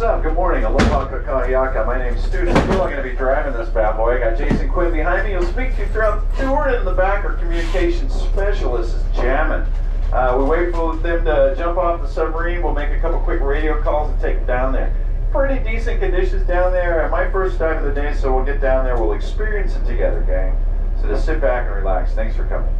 up? Good morning. Aloha kakahiyaka. My name's Stu. I'm going to be driving this bad boy. I got Jason Quinn behind me. He'll speak to you throughout the tour. In the back, our communications specialist is jamming. We wait for them to jump off the submarine. We'll make a couple quick radio calls and take them down there. Pretty decent conditions down there. My first time of the day, so we'll get down there. We'll experience it together, gang. So just sit back and relax. Thanks for coming.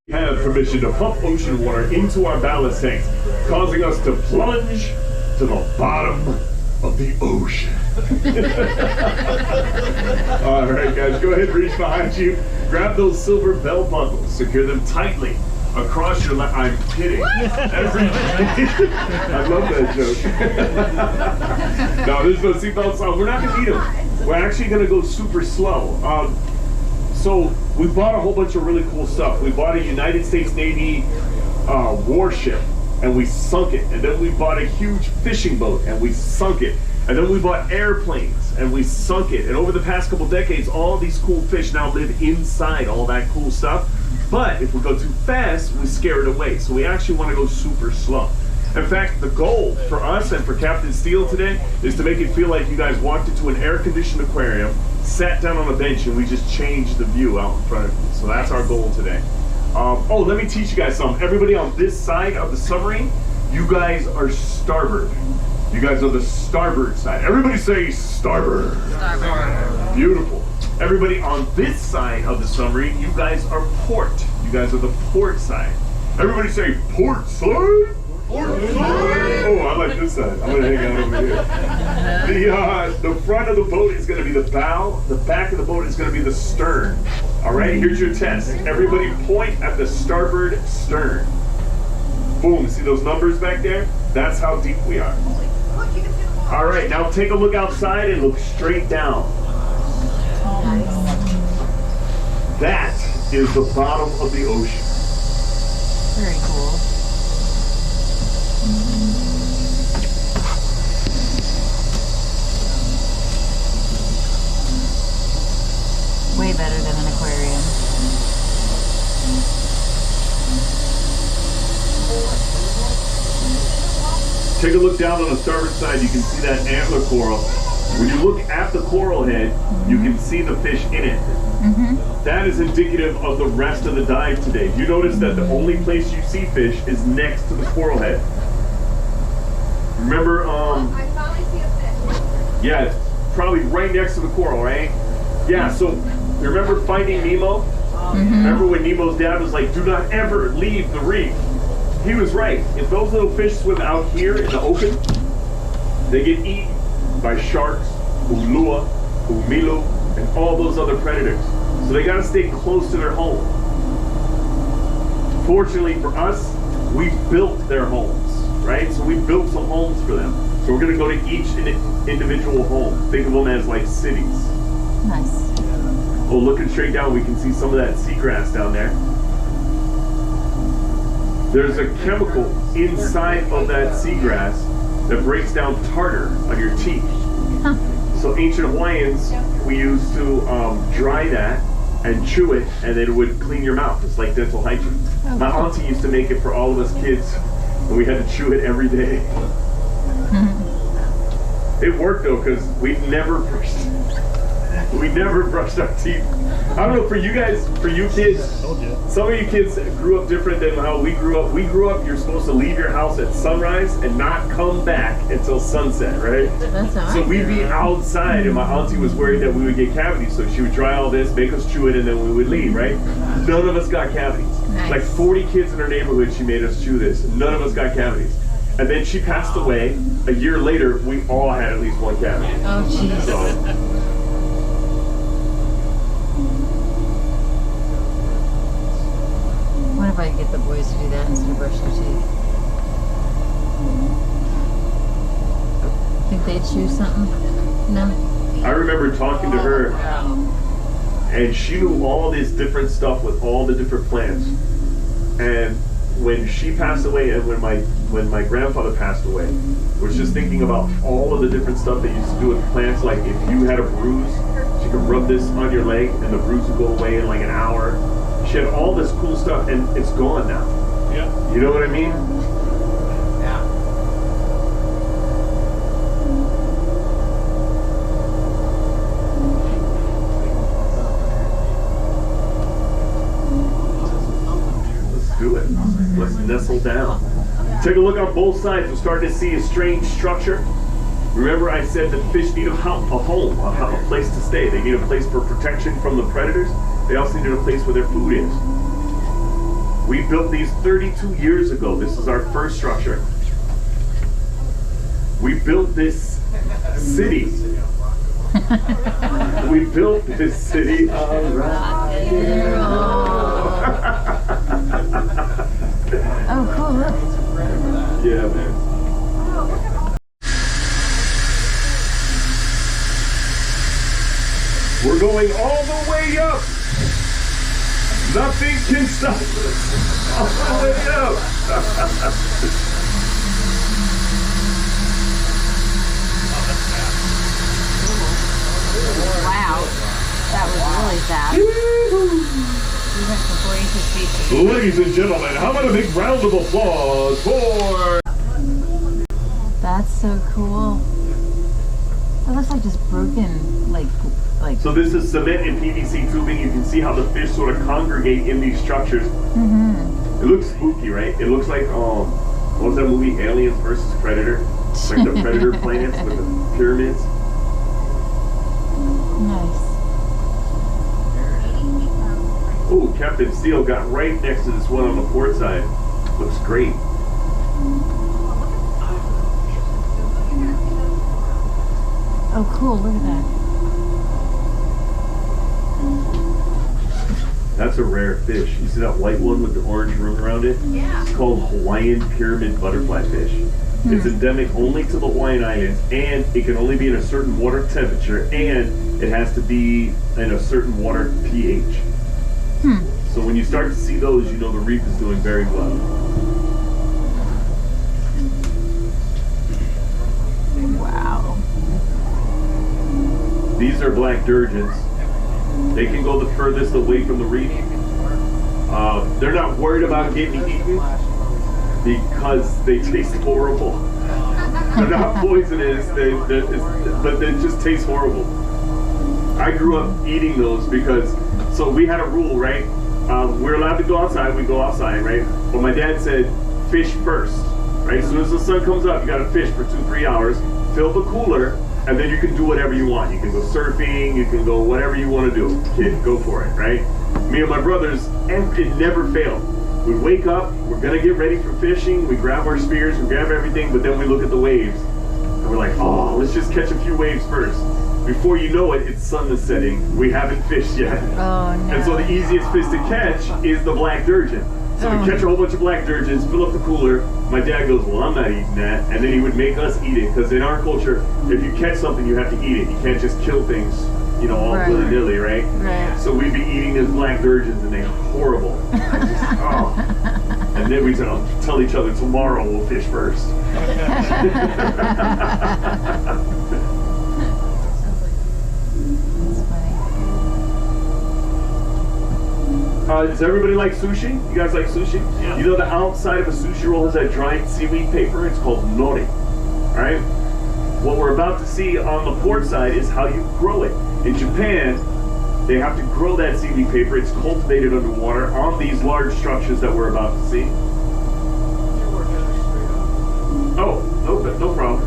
We have permission to pump ocean water into our ballast tanks, causing us to plunge to the bottom of the ocean. All right, guys, go ahead and reach behind you. Grab those silver belt buckles. Secure them tightly across your left. I'm kidding. I love that joke. No, there's no seatbelts on. We're not going to need them. We're actually going to go super slow. So we bought a whole bunch of really cool stuff. We bought a United States Navy warship and we sunk it. And then we bought a huge fishing boat and we sunk it. And then we bought airplanes and we sunk it. And over the past couple decades, all these cool fish now live inside all that cool stuff. But if we go too fast, we scare it away. So we actually want to go super slow. In fact, the goal for us and for Captain Steele today is to make it feel like you guys walked into an air-conditioned aquarium, sat down on a bench, and we just changed the view out in front of you. So that's our goal today. Oh, let me teach you guys something. Everybody on this side of the submarine, you guys are starboard. You guys are the starboard side. Everybody say starboard. Starboard. Beautiful. Everybody on this side of the submarine, you guys are port. You guys are the port side. Everybody say port side. Port side. Oh, I like this side. I'm gonna hang out over here. The front of the boat is gonna be the bow. The back of the boat is gonna be the stern. All right, here's your test. Everybody point at the starboard stern. Boom, see those numbers back there? That's how deep we are. All right, now take a look outside and look straight down. That is the bottom of the ocean. Very cool. Way better than an aquarium. Take a look down on the starboard side. You can see that antler coral. When you look at the coral head, you can see the fish in it. That is indicative of the rest of the dive today. You notice that the only place you see fish is next to the coral head. Remember, I finally see a fish. yeah, it's probably right next to the coral, right? Yeah, so remember Finding Nemo? Remember when Nemo's dad was like, do not ever leave the reef? He was right. If those little fish swim out here in the open, they get eaten by sharks, ulua, umilu, and all those other predators. So they gotta stay close to their home. Fortunately for us, we built their homes, right? So we built some homes for them. So we're gonna go to each individual home. Think of them as like cities. Nice. Oh, looking straight down, we can see some of that seagrass down there. There's a chemical inside of that seagrass that breaks down tartar on your teeth. So ancient Hawaiians, we used to dry that and chew it, and then it would clean your mouth. It's like dental hygiene. My auntie used to make it for all of us kids, and we had to chew it every day. It worked though, because we never brushed our teeth. I don't know, for you guys, for you kids, some of you kids grew up different than how we grew up. We grew up, you're supposed to leave your house at sunrise and not come back until sunset, right? That's how So we'd be outside, and my auntie was worried that we would get cavities, so she would dry all this, make us chew it, and then we would leave, right? None of us got cavities. Nice. Like 40 kids in her neighborhood, she made us chew this. None of us got cavities. And then she passed away. A year later, we all had at least one cavity. Oh, jeez. So, What if I could get the boys to do that instead of brush their teeth? Think they'd choose something? No? I remember talking to her, and she knew all this different stuff with all the different plants. And when she passed away, and when my grandfather passed away, was just thinking about all of the different stuff they used to do with plants. Like if you had a bruise, she could rub this on your leg, and the bruise would go away in like an hour. She had all this cool stuff, and it's gone now. Yeah. You know what I mean? Let's nestle down. Take a look on both sides. We're starting to see a strange structure. Remember I said that fish need a home, a place to stay. They need a place for protection from the predators. They also need a place where their food is. We built these 32 years ago. This is our first structure. We built this city. We built this city on rock and roll. Oh, cool, look. Yeah, man. We're going all the way up. Nothing can stop us. All the way up. Wow, that was really fast. We went from 40 to 50. Ladies and gentlemen, how about a big round of applause for... That's so cool. It looks like just broken, like. So this is cement and PVC tubing. You can see how the fish sort of congregate in these structures. Mm-hmm. It looks spooky, right? It looks like, what was that movie, Aliens versus Predator? Like the Predator planets with the pyramids. Nice. Oh, Captain Steel got right next to this one on the port side. Looks great. Oh, cool. Look at that. That's a rare fish. You see that white one with the orange ring around it? Yeah. It's called Hawaiian pyramid butterfly fish. It's endemic only to the Hawaiian Islands, and it can only be in a certain water temperature, and it has to be in a certain water pH. So when you start to see those, you know the reef is doing very well. Wow. These are black durgeons. They can go the furthest away from the reef. They're not worried about getting eaten because they taste horrible. They're not poisonous, but they just taste horrible. I grew up eating those because, so we had a rule, right? We're allowed to go outside, we go outside, right? But my dad said, fish first, right? As soon as the sun comes up, you gotta fish for 2-3 hours, fill the cooler, and then you can do whatever you want. You can go surfing, you can go whatever you want to do. Kid, go for it, right? Me and my brothers, and it never failed. We wake up, we're gonna get ready for fishing, we grab our spears, we grab everything, but then we look at the waves, and we're like, oh, let's just catch a few waves first. Before you know it, it's sun is setting. We haven't fished yet. Oh, no. And so the easiest fish to catch is the black durgeon. So we catch a whole bunch of black durgeons, fill up the cooler. My dad goes, well, I'm not eating that. And then he would make us eat it. Because in our culture, if you catch something, you have to eat it. You can't just kill things, you know, all willy-nilly, right? Right. So we'd be eating these black durgeons, and they're horrible. And then we tell each other, tomorrow we'll fish first. Does everybody like sushi? You guys like sushi? Yeah. You know the outside of a sushi roll has that dried seaweed paper? It's called nori. Alright? What we're about to see on the port side is how you grow it. In Japan, they have to grow that seaweed paper. It's cultivated underwater on these large structures that we're about to see. Oh, no problem.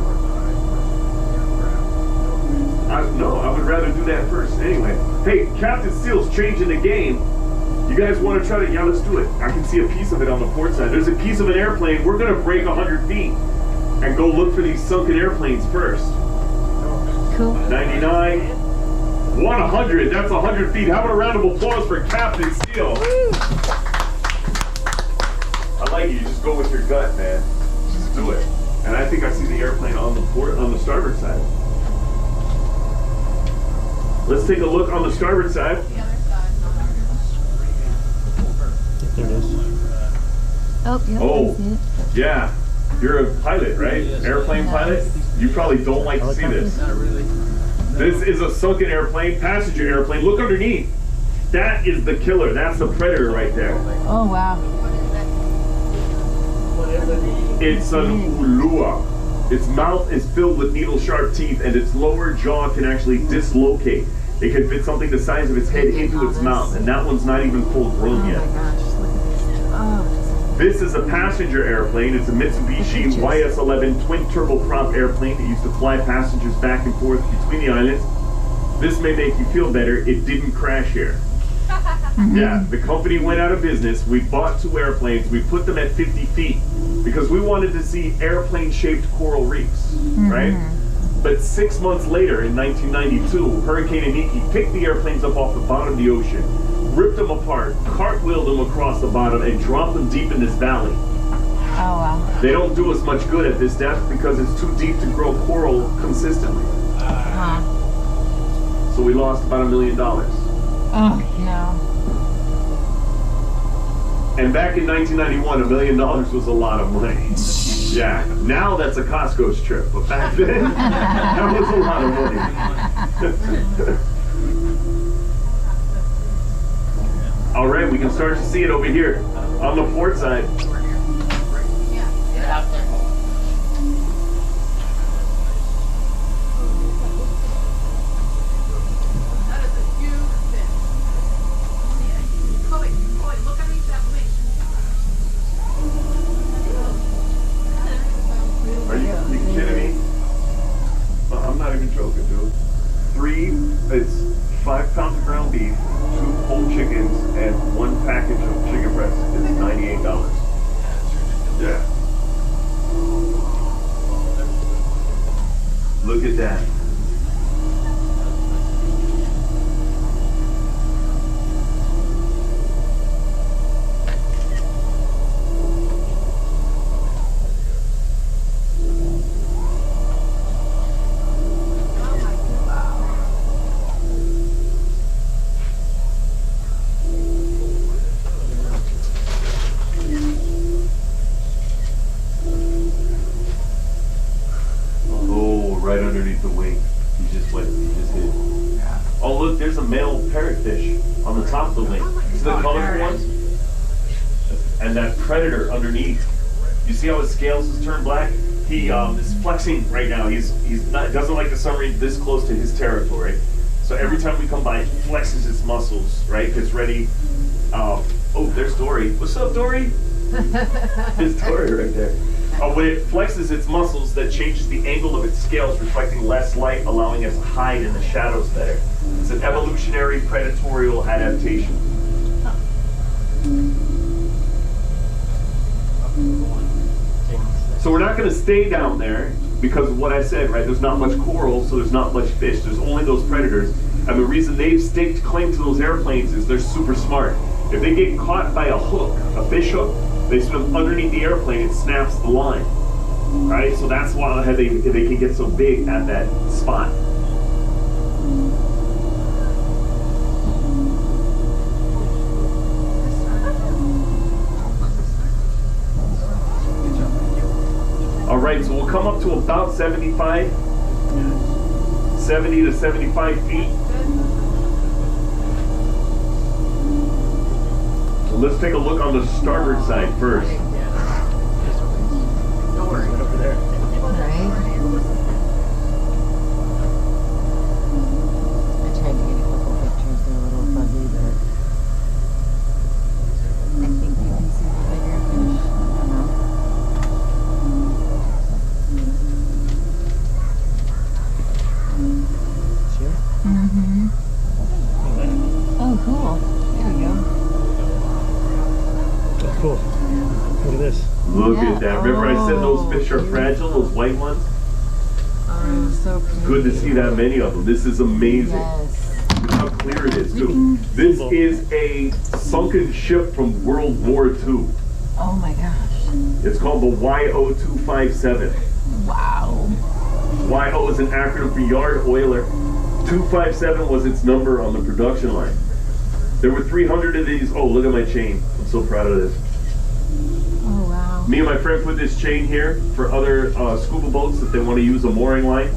I would rather do that first. Anyway, hey, Captain Steel's changing the game. You guys want to try to, yeah, let's do it. I can see a piece of it on the port side. There's a piece of an airplane. We're going to break 100 feet and go look for these sunken airplanes first. Cool. 99, 100. That's 100 feet. How about a round of applause for Captain Steel? Woo. I like it. You just go with your gut, man. Just do it. And I think I see the airplane on the port, on the starboard side. Let's take a look on the starboard side. There it is. Oh, yeah. You're a pilot, right? Airplane pilot? You probably don't like to see this. This is a sunken airplane, passenger airplane. Look underneath. That is the killer. That's the predator right there. Oh, wow. It's an ulua. Its mouth is filled with needle-sharp teeth, and its lower jaw can actually dislocate. It can fit something the size of its head into its mouth, and that one's not even full grown yet. Oh my gosh, look at this. Oh, This is a passenger airplane. It's a Mitsubishi YS-11 twin turboprop airplane that used to fly passengers back and forth between the islands. This may make you feel better. It didn't crash here. Yeah, the company went out of business. We bought 2 airplanes. We put them at 50 feet because we wanted to see airplane-shaped coral reefs, right? But 6 months later, in 1992, Hurricane Iniki picked the airplanes up off the bottom of the ocean, ripped them apart, cartwheeled them across the bottom, and dropped them deep in this valley. Oh, wow. They don't do us much good at this depth because it's too deep to grow coral consistently. So we lost about $1 million. Oh, no. And back in 1991, $1 million was a lot of money. Yeah, now that's a Costco's trip, but back then, that was a lot of money. All right, we can start to see it over here on the port side. Are you kidding me? I'm not even joking, dude. It's 5 pounds of ground beef, 2 whole chickens, and 1 package of chicken breast is $98. Yeah. Look at that. Right underneath the wing. He just hit. Oh look, there's a male parrotfish on the top of the wing. See the colorful ones? And that predator underneath. You see how his scales is turned black? He is flexing right now. He's not doesn't like the submarine this close to his territory. So every time we come by, it flexes its muscles, right? Gets ready. Oh, there's Dory. What's up, Dory? There's Dory right there. When it flexes its muscles, that changes the angle of its scales, reflecting less light, allowing us to hide in the shadows better. It's an evolutionary predatorial adaptation. So we're not going to stay down there because of what I said, right? There's not much coral, so there's not much fish. There's only those predators. And the reason they've staked claim to those airplanes is they're super smart. If they get caught by a hook, a fish hook, they swim underneath the airplane and snaps the line. Right? So that's why they can get so big at that spot. All right, so we'll come up to about 70 to 75 feet. So let's take a look on the starboard side first. Look at that. Remember I said those fish are fragile, those white ones? Oh, so pretty. Good to see that many of them. This is amazing. Yes. Look how clear it is, too. This is a sunken ship from World War II. Oh my gosh. It's called the YO-257. Wow. YO is an acronym for Yard Oiler. 257 was its number on the production line. There were 300 of these. Oh, look at my chain. I'm so proud of this. Oh, wow. Me and my friend put this chain here for other scuba boats that they want to use a mooring line.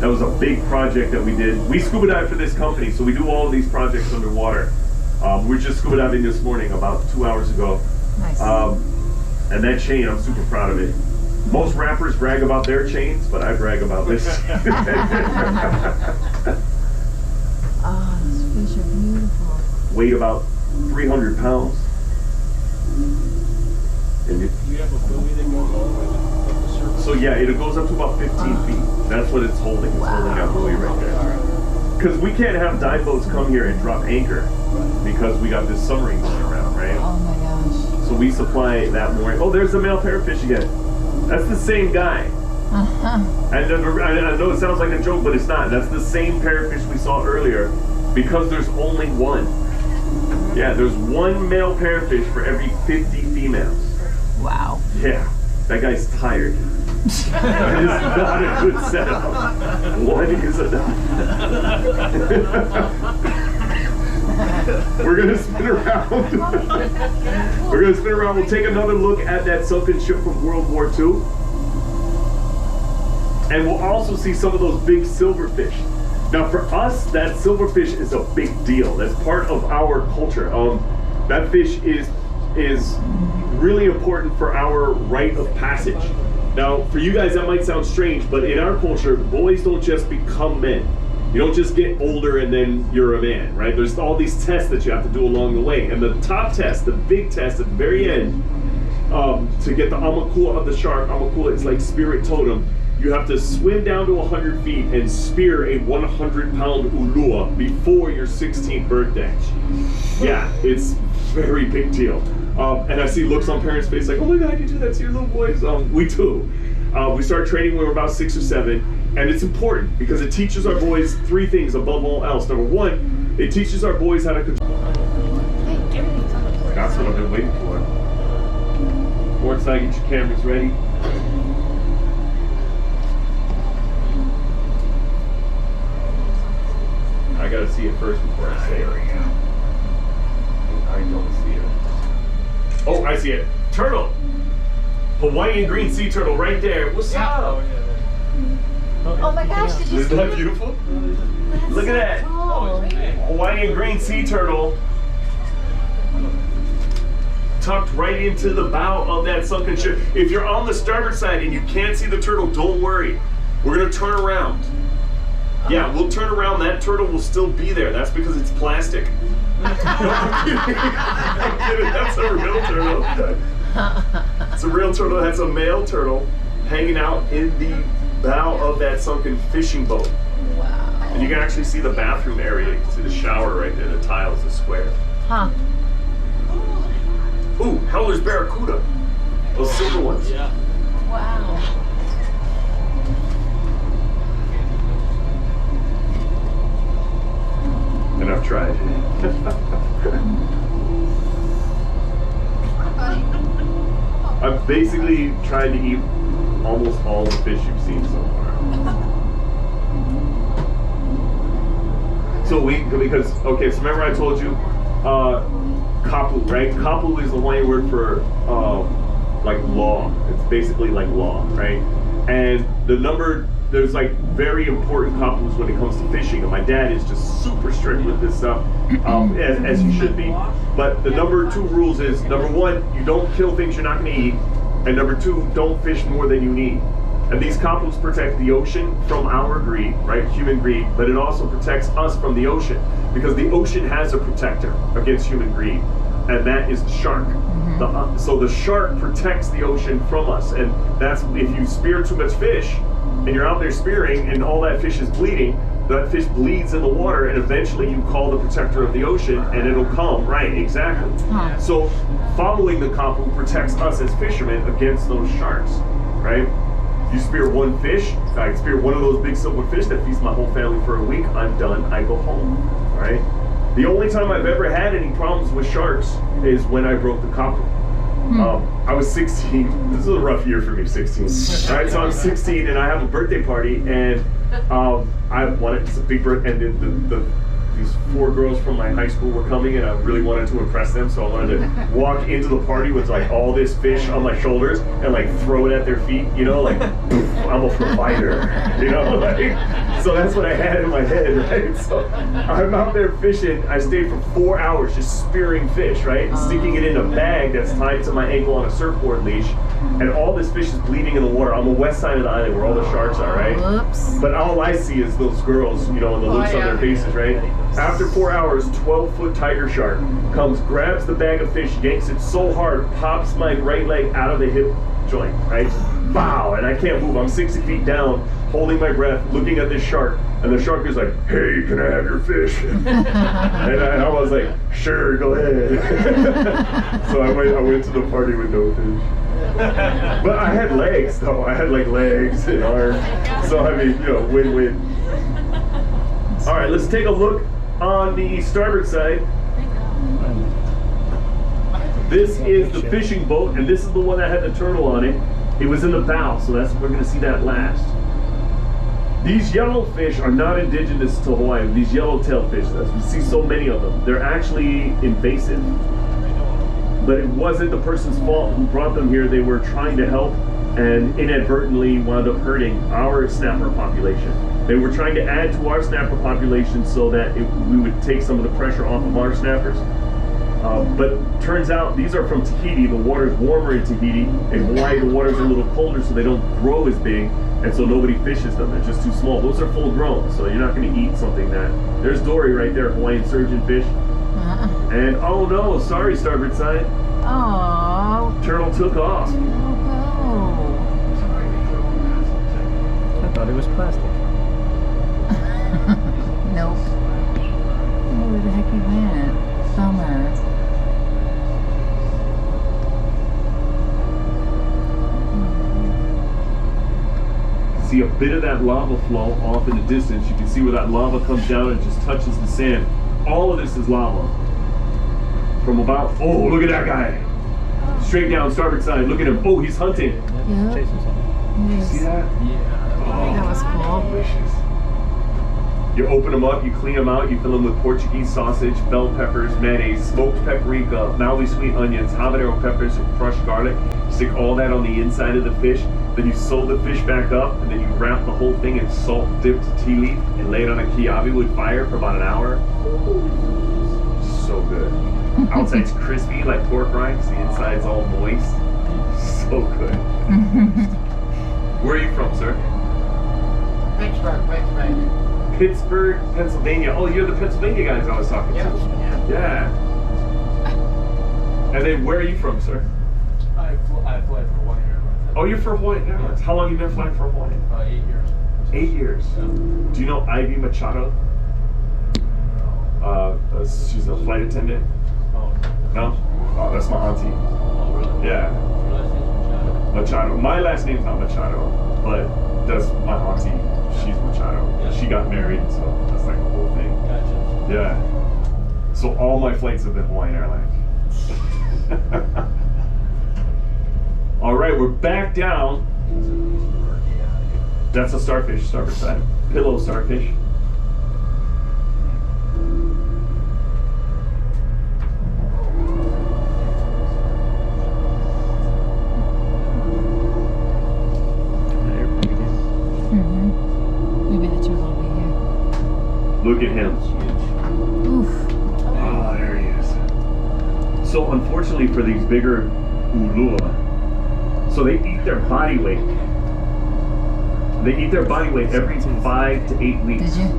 That was a big project that we did. We scuba dive for this company, so we do all of these projects underwater. We were just scuba diving this morning about 2 hours ago. Nice. And that chain, I'm super proud of it. Most rappers brag about their chains, but I brag about this. Oh, those fish are beautiful. Weighed about 300 pounds. And You have a buoy that goes all the way up the surface? so yeah, it goes up to about 15 feet. That's what it's holding. It's holding that buoy right there. Because we can't have dive boats come here and drop anchor because we got this submarine going around, right? Oh my gosh. So we supply that mooring. Oh, there's the male parrotfish again. That's the same guy. I know it sounds like a joke, but it's not. That's the same parrotfish we saw earlier because there's only one. Yeah, there's one male parrotfish for every 50 females. Wow. Yeah, that guy's tired. That is not a good setup. What is enough? We're gonna spin around. We're gonna spin around. We'll take another look at that sunken ship from World War II. And we'll also see some of those big silverfish. Now for us, that silverfish is a big deal. That's part of our culture. That fish is really important for our rite of passage. Now, for you guys, that might sound strange, but in our culture, boys don't just become men. You don't just get older and then you're a man, right? There's all these tests that you have to do along the way. And the top test, the big test at the very end, to get the amakua of the shark, amakua is like spirit totem, you have to swim down to 100 feet and spear a 100-pound ulua before your 16th birthday. Yeah, it's very big deal. And I see looks on parents' face like, oh my God, you do that to your little boys? We do. We started training when we were about 6 or 7, and it's important because it teaches our boys 3 things above all else. Number 1, it teaches our boys how to control. That's what I've been waiting for. Courtside, get your cameras ready. I gotta see it first before I say it. I don't see it. Oh, I see it. Turtle! Hawaiian green sea turtle right there. What's up? Oh my gosh, did you see Isn't that it? beautiful? That's Look at that. so cool. Hawaiian green sea turtle tucked right into the bow of that sunken ship. If you're on the starboard side and you can't see the turtle, don't worry. We're gonna turn around. Yeah, we'll turn around. That turtle will still be there. That's because it's plastic. I'm kidding. That's a real turtle. It's a real turtle. That's a male turtle hanging out in the bow of that sunken fishing boat. Wow. And you can actually see the bathroom area. You can see the shower right there. The tiles, the square. Huh. Ooh, Heller's barracuda. Those silver ones. Yeah. Wow. And I've tried. I've basically tried to eat almost all the fish you've seen so far. So because, okay, so remember I told you, kapu, right? Kapu is the Hawaiian word for, like law. It's basically like law, right? And there's like very important kapus when it comes to fishing, and my dad is just super strict with this stuff, as he should be. But the number 2 rules is, number 1, you don't kill things you're not going to eat, and number 2, don't fish more than you need. And these kapus protect the ocean from our greed, right, human greed, but it also protects us from the ocean, because the ocean has a protector against human greed, and that is the shark. So the shark protects the ocean from us, and that's if you spear too much fish, and you're out there spearing, and all that fish is bleeding, that fish bleeds in the water, and eventually you call the protector of the ocean, and it'll come. Right, exactly. So following the kapu protects us as fishermen against those sharks, right? You spear one fish, I spear one of those big silver fish that feeds my whole family for a week, I'm done, I go home, right? The only time I've ever had any problems with sharks is when I broke the kapu. I was 16. This is a rough year for me, 16. All right, so I'm 16 and I have a birthday party, and I wanted, it's a big birthday, and these 4 girls from my high school were coming, and I really wanted to impress them, so I wanted to walk into the party with like all this fish on my shoulders and like throw it at their feet, you know, like I'm a provider, you know, like, so that's what I had in my head, right? So I'm out there fishing. I stayed for 4 hours just spearing fish, right? Sticking it in a bag that's tied to my ankle on a surfboard leash, and all this fish is bleeding in the water on the west side of the island where all the sharks are, right? Whoops. But all I see is those girls, you know, and the looks on their faces, right? After 4 hours, 12-foot tiger shark comes, grabs the bag of fish, yanks it so hard, pops my right leg out of the hip joint, right? Bow, and I can't move. I'm 60 feet down, holding my breath, looking at this shark, and the shark is like, "Hey, can I have your fish?" And I was like, "Sure, go ahead." So I went to the party with no fish. But I had legs, though. I had like legs and arms. So I mean, win-win. All right, let's take a look on the starboard side. This is the fishing boat, and this is the one that had the turtle on it. It was in the bow, so we're going to see that last. These yellowfish are not indigenous to Hawaii. These yellowtail fish, as we see so many of them, they're actually invasive. But it wasn't the person's fault who brought them here. They were trying to help and inadvertently wound up hurting our snapper population. They were trying to add to our snapper population so that we would take some of the pressure off of our snappers. But turns out these are from Tahiti. The water's warmer in Tahiti. In Hawaii, the water's a little colder, so they don't grow as big, and so nobody fishes them. They're just too small. Those are full grown, so you're not going to eat something that... There's Dory right there, Hawaiian surgeon fish. And oh no, sorry, starboard side. Oh. Turtle took off. Oh. I thought it was plastic. Nope. Where the heck he went? Bummer. See a bit of that lava flow off in the distance. You can see where that lava comes down and just touches the sand. All of this is lava. From about, oh, look at that guy. Straight down, starboard side. Look at him. Oh, he's hunting. Yeah. Chasing something. Yes. See that? Yeah. Oh, That was cool. delicious. You open them up, you clean them out, you fill them with Portuguese sausage, bell peppers, mayonnaise, smoked paprika, Maui sweet onions, habanero peppers, and crushed garlic. Stick all that on the inside of the fish. Then you sew the fish back up, and then you wrap the whole thing in salt-dipped tea leaf and lay it on a kiawe wood fire for about an hour. So good. Outside's crispy like pork rinds, the inside's all moist. So good. Where are you from, sir? Pittsburgh. Pittsburgh, Pennsylvania. Oh, you're the Pennsylvania guys I was talking to. Yeah. And then where are you from, sir? I fly for 1 year. Oh, you're for Hawaii Airlines. How long have you been flying for Hawaii? 8 years. 8 years. Yeah. Do you know Ivy Machado? She's a flight attendant. Oh, No? Oh, that's my auntie. oh really? Yeah, Your last name's Machado. My last name's not Machado, but that's my auntie. She's Machado. Yeah. She got married, so that's like the whole thing. Gotcha. Yeah. So all my flights have been Hawaiian Airlines. All right, we're back down. That's a starfish, starboard side. Pillow starfish. Maybe the turtle will be here. Look at him. Oof. Oh, there he is. So unfortunately for these bigger ulua, so they eat their body weight. They eat their body weight every 5 to 8 weeks. Did you?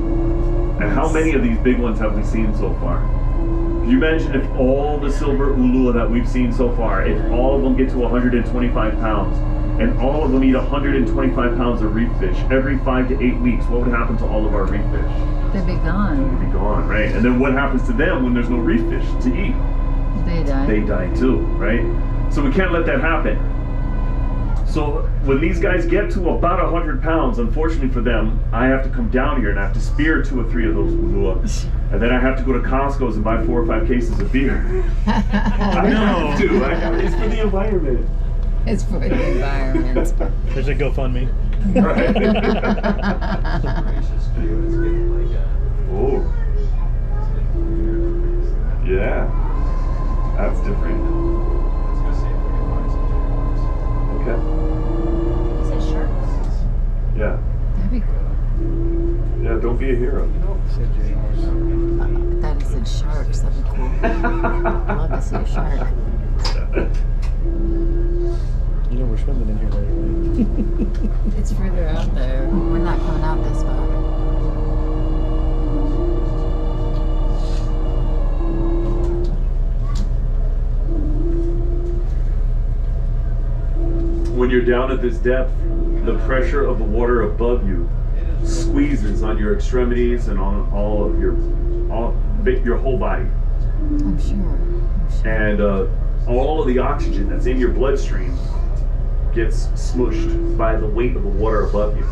And how many of these big ones have we seen so far? Can you imagine if all the silver ulua that we've seen so far, if all of them get to 125 pounds, and all of them eat 125 pounds of reef fish every 5 to 8 weeks, what would happen to all of our reef fish? They'd be gone. They'd be gone, right? And then what happens to them when there's no reef fish to eat? They die. They die too, right? So we can't let that happen. So when these guys get to about 100 pounds, unfortunately for them, I have to come down here and I have to spear 2 or 3 of those ulua. And then I have to go to Costco's and buy 4 or 5 cases of beer. I have to. It's for the environment. It's for the environment. There's a GoFundMe. Right. Oh. Yeah. That's different. Okay. Is it sharks? Yeah. That'd be cool. Yeah, don't be a hero. That is said sharks. That'd be cool. I'd love to see a shark. You know we're swimming in here right away. It's further out there. We're not coming out this far. down at this depth, the pressure of the water above you squeezes on your extremities and on all of your whole body. I'm sure. And all of the oxygen that's in your bloodstream gets smushed by the weight of the water above you.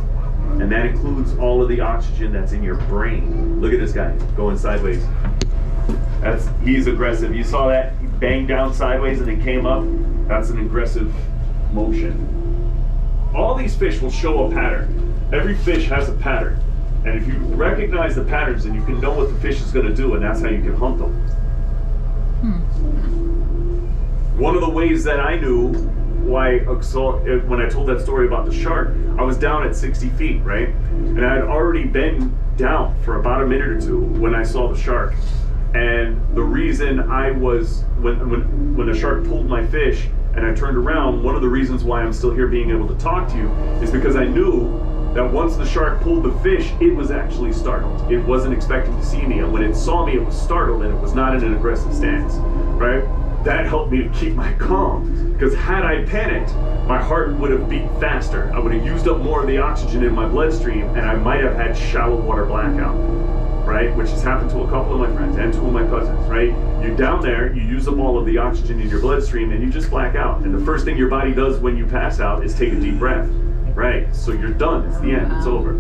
And that includes all of the oxygen that's in your brain. Look at this guy going sideways. He's aggressive. You saw that? He banged down sideways and then came up. That's an aggressive motion. All these fish will show a pattern. Every fish has a pattern. And if you recognize the patterns, then you can know what the fish is going to do, and that's how you can hunt them. One of the ways that I knew why, when I told that story about the shark, I was down at 60 feet, right? And I had already been down for about a minute or two when I saw the shark. And the reason I was, when the shark pulled my fish and I turned around, one of the reasons why I'm still here being able to talk to you is because I knew that once the shark pulled the fish, it was actually startled. It wasn't expecting to see me, and when it saw me, it was startled, and it was not in an aggressive stance, right? That helped me to keep my calm, because had I panicked, my heart would have beat faster. I would have used up more of the oxygen in my bloodstream, and I might have had shallow water blackout, right? Which has happened to a couple of my friends and two of my cousins, right? You're down there, you use up all of the oxygen in your bloodstream, and you just black out. And the first thing your body does when you pass out is take a deep breath. Right, so you're done. It's the end. It's over.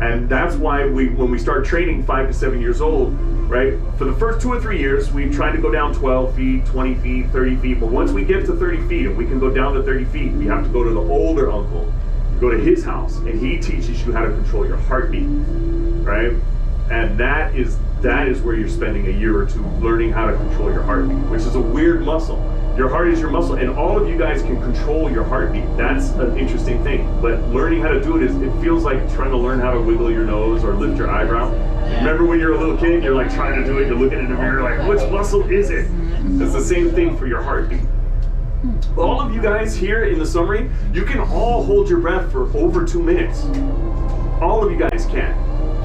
And that's why when we start training 5 to 7 years old, right, for the first 2 or 3 years, we try to go down 12 feet, 20 feet, 30 feet. But once we get to 30 feet, and we can go down to 30 feet, we have to go to the older uncle. You go to his house, and he teaches you how to control your heartbeat, right? And that is where you're spending a year or two learning how to control your heartbeat, which is a weird muscle. Your heart is your muscle, and all of you guys can control your heartbeat. That's an interesting thing. But learning how to do it it feels like trying to learn how to wiggle your nose or lift your eyebrow. Remember when you're a little kid, you're like trying to do it, you're looking in the mirror like, which muscle is it? It's the same thing for your heartbeat. All of you guys here in the summary, you can all hold your breath for over 2 minutes. All of you guys can.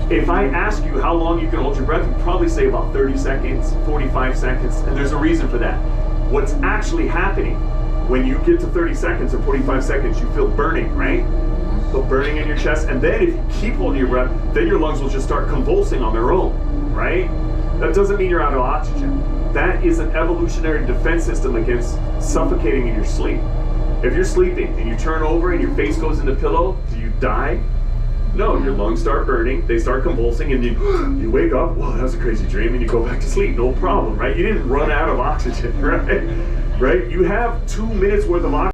If I ask you how long you can hold your breath, you'd probably say about 30 seconds, 45 seconds, and there's a reason for that. What's actually happening when you get to 30 seconds or 45 seconds, you feel burning, right? So burning in your chest, and then if you keep holding your breath, then your lungs will just start convulsing on their own, right? That doesn't mean you're out of oxygen. That is an evolutionary defense system against suffocating in your sleep. If you're sleeping and you turn over and your face goes in the pillow, do you die? No, your lungs start burning, they start convulsing, and you wake up, well, that was a crazy dream, and you go back to sleep, no problem, right? You didn't run out of oxygen, right? Right? You have 2 minutes worth of oxygen.